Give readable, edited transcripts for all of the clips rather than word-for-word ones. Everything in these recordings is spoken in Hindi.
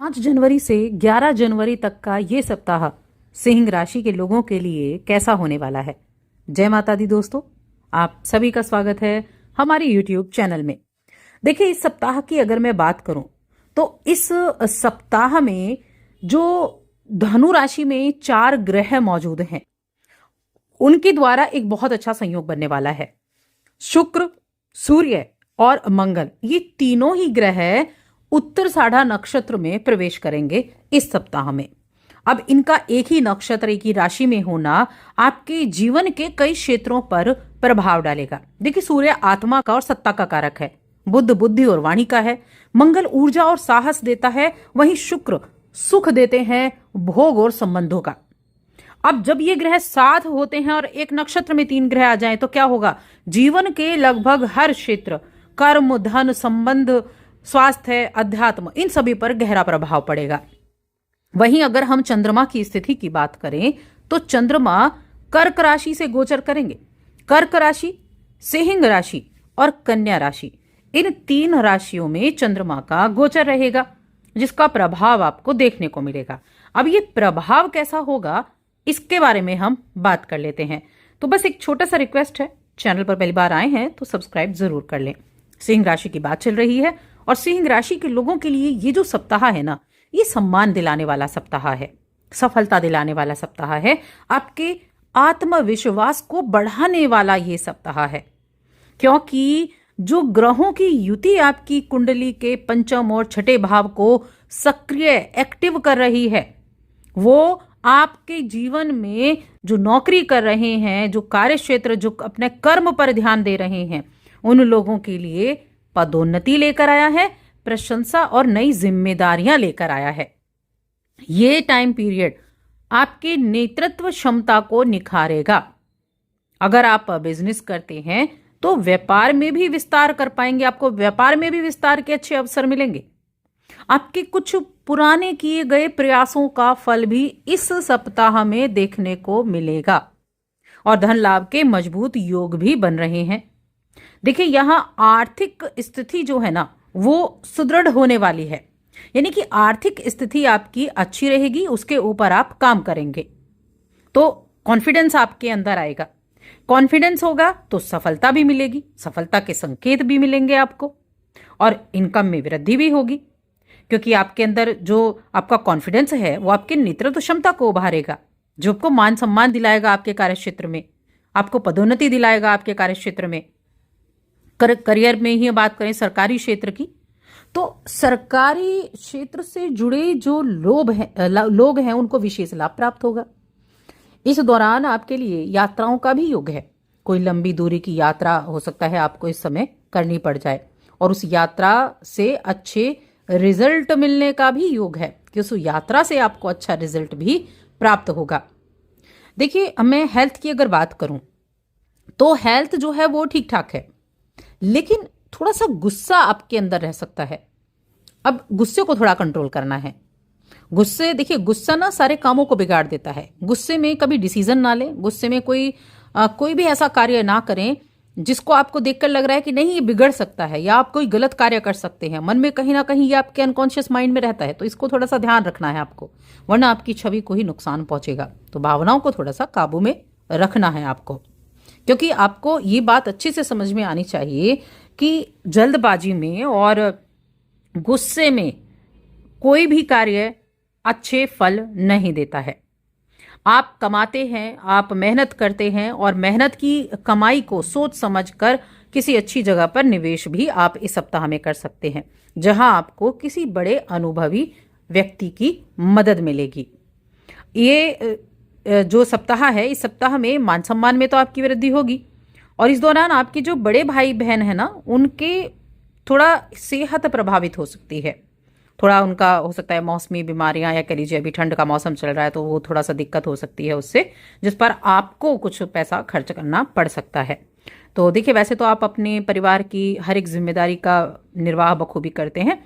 5 जनवरी से 11 जनवरी तक का ये सप्ताह सिंह राशि के लोगों के लिए कैसा होने वाला है। जय माता दी दोस्तों, आप सभी का स्वागत है हमारे YouTube चैनल में। देखिए, इस सप्ताह की अगर मैं बात करूं तो इस सप्ताह में जो धनु राशि में 4 ग्रह मौजूद हैं उनके द्वारा एक बहुत अच्छा संयोग बनने वाला है। शुक्र, सूर्य और मंगल, ये तीनों ही ग्रह उत्तराषाढ़ा नक्षत्र में प्रवेश करेंगे इस सप्ताह में। अब इनका एक ही नक्षत्र, एक ही राशि में होना आपके जीवन के कई क्षेत्रों पर प्रभाव डालेगा। देखिए, सूर्य आत्मा का और सत्ता का कारक है, बुद्ध बुद्धि और वाणी का है, मंगल ऊर्जा और साहस देता है, वहीं शुक्र सुख देते हैं, भोग और संबंधों का। अब जब ये ग्रह साथ होते हैं और एक नक्षत्र में 3 ग्रह आ जाएं तो क्या होगा? जीवन के लगभग हर क्षेत्र, कर्म, धन, संबंध, स्वास्थ्य, अध्यात्म, इन सभी पर गहरा प्रभाव पड़ेगा। वहीं अगर हम चंद्रमा की स्थिति की बात करें तो चंद्रमा कर्क राशि से गोचर करेंगे। कर्क राशि, सिंह राशि और कन्या राशि, इन 3 राशियों में चंद्रमा का गोचर रहेगा, जिसका प्रभाव आपको देखने को मिलेगा। अब ये प्रभाव कैसा होगा इसके बारे में हम बात कर लेते हैं। तो बस एक छोटा सा रिक्वेस्ट है, चैनल पर पहली बार आए हैं तो सब्सक्राइब जरूर कर लें। सिंह राशि की बात चल रही है और सिंह राशि के लोगों के लिए ये जो सप्ताह है ना, ये सम्मान दिलाने वाला सप्ताह है, सफलता दिलाने वाला सप्ताह है, आपके आत्मविश्वास को बढ़ाने वाला ये सप्ताह है। क्योंकि जो ग्रहों की युति आपकी कुंडली के पंचम और छठे भाव को सक्रिय एक्टिव कर रही है, वो आपके जीवन में जो नौकरी कर रहे हैं, जो कार्य क्षेत्र, जो अपने कर्म पर ध्यान दे रहे हैं, उन लोगों के लिए पदोन्नति लेकर आया है, प्रशंसा और नई जिम्मेदारियां लेकर आया है। ये टाइम पीरियड आपके नेतृत्व क्षमता को निखारेगा। अगर आप बिजनेस करते हैं तो व्यापार में भी विस्तार कर पाएंगे, आपको व्यापार में भी विस्तार के अच्छे अवसर मिलेंगे। आपके कुछ पुराने किए गए प्रयासों का फल भी इस सप्ताह में देखने को मिलेगा और धन लाभ के मजबूत योग भी बन रहे हैं। देखिए, यहां आर्थिक स्थिति जो है ना, वो सुदृढ़ होने वाली है, यानी कि आर्थिक स्थिति आपकी अच्छी रहेगी, उसके ऊपर आप काम करेंगे तो कॉन्फिडेंस आपके अंदर आएगा। कॉन्फिडेंस होगा तो सफलता भी मिलेगी, सफलता के संकेत भी मिलेंगे आपको, और इनकम में वृद्धि भी होगी, क्योंकि आपके अंदर जो आपका कॉन्फिडेंस है वो आपके नेतृत्व क्षमता को उभारेगा, जो आपको मान सम्मान दिलाएगा आपके कार्यक्षेत्र में, आपको पदोन्नति दिलाएगा आपके कार्यक्षेत्र में। करियर में ही बात करें सरकारी क्षेत्र की, तो सरकारी क्षेत्र से जुड़े जो लोग हैं उनको विशेष लाभ प्राप्त होगा। इस दौरान आपके लिए यात्राओं का भी योग है। कोई लंबी दूरी की यात्रा हो सकता है आपको इस समय करनी पड़ जाए, और उस यात्रा से अच्छे रिजल्ट मिलने का भी योग है कि उस यात्रा से आपको अच्छा रिजल्ट भी प्राप्त होगा। देखिए, मैं हेल्थ की अगर बात करूं तो हेल्थ जो है वो ठीक ठाक है, लेकिन थोड़ा सा गुस्सा आपके अंदर रह सकता है। अब गुस्से को थोड़ा कंट्रोल करना है। देखिए, गुस्सा ना सारे कामों को बिगाड़ देता है। गुस्से में कभी डिसीजन ना लें, गुस्से में कोई भी ऐसा कार्य ना करें जिसको आपको देखकर लग रहा है कि नहीं ये बिगड़ सकता है या आप कोई गलत कार्य कर सकते हैं। मन में कहीं ना कहीं ये आपके अनकॉन्शियस माइंड में रहता है, तो इसको थोड़ा सा ध्यान रखना है आपको, वरना आपकी छवि को ही नुकसान पहुंचेगा। तो भावनाओं को थोड़ा सा काबू में रखना है आपको, क्योंकि आपको ये बात अच्छे से समझ में आनी चाहिए कि जल्दबाजी में और गुस्से में कोई भी कार्य अच्छे फल नहीं देता है। आप कमाते हैं, आप मेहनत करते हैं, और मेहनत की कमाई को सोच समझकर किसी अच्छी जगह पर निवेश भी आप इस सप्ताह में कर सकते हैं, जहां आपको किसी बड़े अनुभवी व्यक्ति की मदद मिलेगी। ये जो सप्ताह है, इस सप्ताह में मान सम्मान में तो आपकी वृद्धि होगी, और इस दौरान आपके जो बड़े भाई बहन है ना, उनके थोड़ा सेहत प्रभावित हो सकती है। थोड़ा उनका हो सकता है मौसमी बीमारियां, या कह लीजिए अभी ठंड का मौसम चल रहा है तो वो थोड़ा सा दिक्कत हो सकती है उससे, जिस पर आपको कुछ पैसा खर्च करना पड़ सकता है। तो देखिए, वैसे तो आप अपने परिवार की हर एक जिम्मेदारी का निर्वाह बखूबी करते हैं,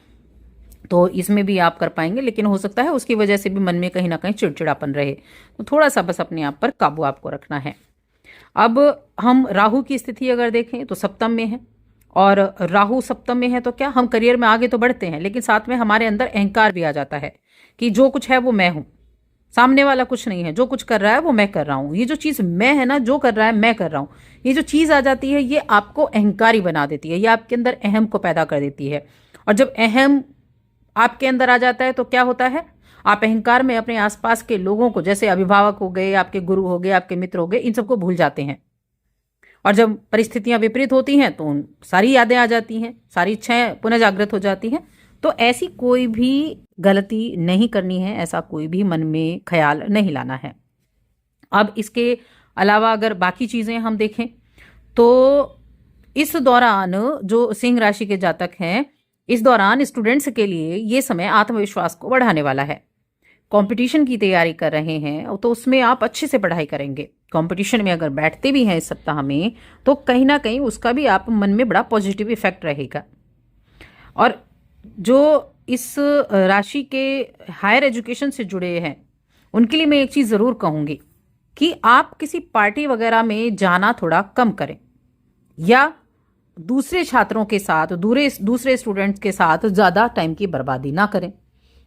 तो इसमें भी आप कर पाएंगे, लेकिन हो सकता है उसकी वजह से भी मन में कहीं ना कहीं चिड़चिड़ापन रहे, तो थोड़ा सा बस अपने आप पर काबू आपको रखना है। अब हम राहु की स्थिति अगर देखें तो सप्तम में है, और राहु सप्तम में है तो क्या, हम करियर में आगे तो बढ़ते हैं, लेकिन साथ में हमारे अंदर अहंकार भी आ जाता है कि जो कुछ है वो मैं हूं, सामने वाला कुछ नहीं है, जो कुछ कर रहा है वो मैं कर रहा हूं। ये जो चीज मैं है ना, जो कर रहा है मैं कर रहा हूं, ये जो चीज आ जाती है ये आपको अहंकारी बना देती है, ये आपके अंदर अहम को पैदा कर देती है। और जब अहम आपके अंदर आ जाता है तो क्या होता है, आप अहंकार में अपने आसपास के लोगों को, जैसे अभिभावक हो गए, आपके गुरु हो गए, आपके मित्र हो गए, इन सबको भूल जाते हैं। और जब परिस्थितियां विपरीत होती हैं तो उन सारी यादें आ जाती हैं, सारी इच्छाएं पुनः जागृत हो जाती हैं। तो ऐसी कोई भी गलती नहीं करनी है, ऐसा कोई भी मन में ख्याल नहीं लाना है। अब इसके अलावा अगर बाकी चीजें हम देखें तो इस दौरान जो सिंह राशि के जातक हैं, इस दौरान स्टूडेंट्स के लिए ये समय आत्मविश्वास को बढ़ाने वाला है। कंपटीशन की तैयारी कर रहे हैं तो उसमें आप अच्छे से पढ़ाई करेंगे। कंपटीशन में अगर बैठते भी हैं इस सप्ताह में तो कहीं ना कहीं उसका भी आप मन में बड़ा पॉजिटिव इफेक्ट रहेगा। और जो इस राशि के हायर एजुकेशन से जुड़े हैं उनके लिए मैं एक चीज़ ज़रूर कहूँगी कि आप किसी पार्टी वगैरह में जाना थोड़ा कम करें, या दूसरे छात्रों के साथ, दूसरे स्टूडेंट्स के साथ ज़्यादा टाइम की बर्बादी ना करें,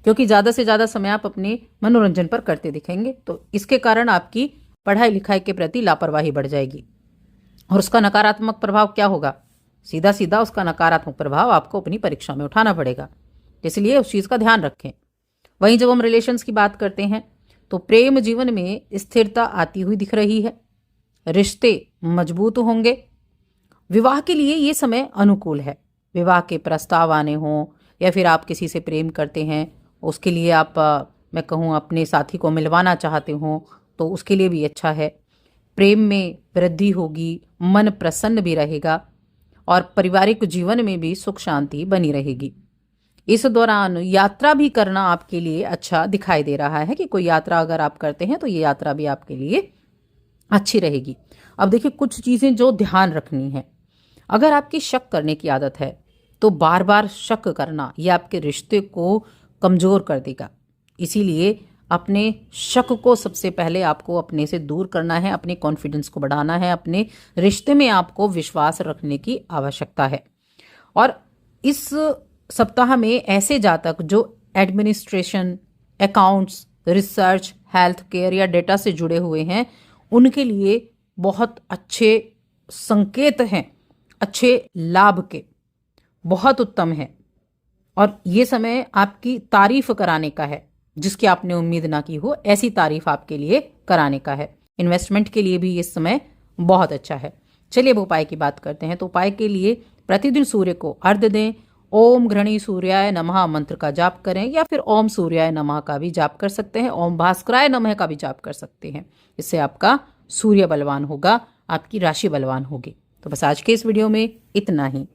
क्योंकि ज़्यादा से ज़्यादा समय आप अपने मनोरंजन पर करते दिखेंगे तो इसके कारण आपकी पढ़ाई लिखाई के प्रति लापरवाही बढ़ जाएगी। और उसका नकारात्मक प्रभाव क्या होगा, सीधा सीधा उसका नकारात्मक प्रभाव आपको अपनी परीक्षा में उठाना पड़ेगा। इसलिए उस चीज़ का ध्यान रखें। वहीं जब हम रिलेशंस की बात करते हैं तो प्रेम जीवन में स्थिरता आती हुई दिख रही है, रिश्ते मजबूत होंगे। विवाह के लिए ये समय अनुकूल है। विवाह के प्रस्ताव आने हों या फिर आप किसी से प्रेम करते हैं, उसके लिए आप मैं कहूँ अपने साथी को मिलवाना चाहते हो तो उसके लिए भी अच्छा है। प्रेम में वृद्धि होगी, मन प्रसन्न भी रहेगा और पारिवारिक जीवन में भी सुख शांति बनी रहेगी। इस दौरान यात्रा भी करना आपके लिए अच्छा दिखाई दे रहा है कि कोई यात्रा अगर आप करते हैं तो ये यात्रा भी आपके लिए अच्छी रहेगी। अब देखिए कुछ चीज़ें जो ध्यान रखनी है, अगर आपकी शक करने की आदत है तो बार बार शक करना ये आपके रिश्ते को कमज़ोर कर देगा। इसीलिए अपने शक को सबसे पहले आपको अपने से दूर करना है, अपने कॉन्फिडेंस को बढ़ाना है, अपने रिश्ते में आपको विश्वास रखने की आवश्यकता है। और इस सप्ताह में ऐसे जातक जो administration, accounts, research, health care या डेटा से जुड़े हुए हैं उनके लिए बहुत अच्छे संकेत हैं, अच्छे लाभ के, बहुत उत्तम है। और ये समय आपकी तारीफ कराने का है, जिसकी आपने उम्मीद ना की हो ऐसी तारीफ आपके लिए कराने का है। इन्वेस्टमेंट के लिए भी ये समय बहुत अच्छा है। चलिए अब उपाय की बात करते हैं। तो उपाय के लिए प्रतिदिन सूर्य को अर्घ्य दें, ओम घृणी सूर्याय नमः मंत्र का जाप करें या फिर ओम सूर्याय नमः का भी जाप कर सकते हैं, ओम भास्कराय नमः का भी जाप कर सकते हैं। इससे आपका सूर्य बलवान होगा, आपकी राशि बलवान होगी। तो बस आज के इस वीडियो में इतना ही।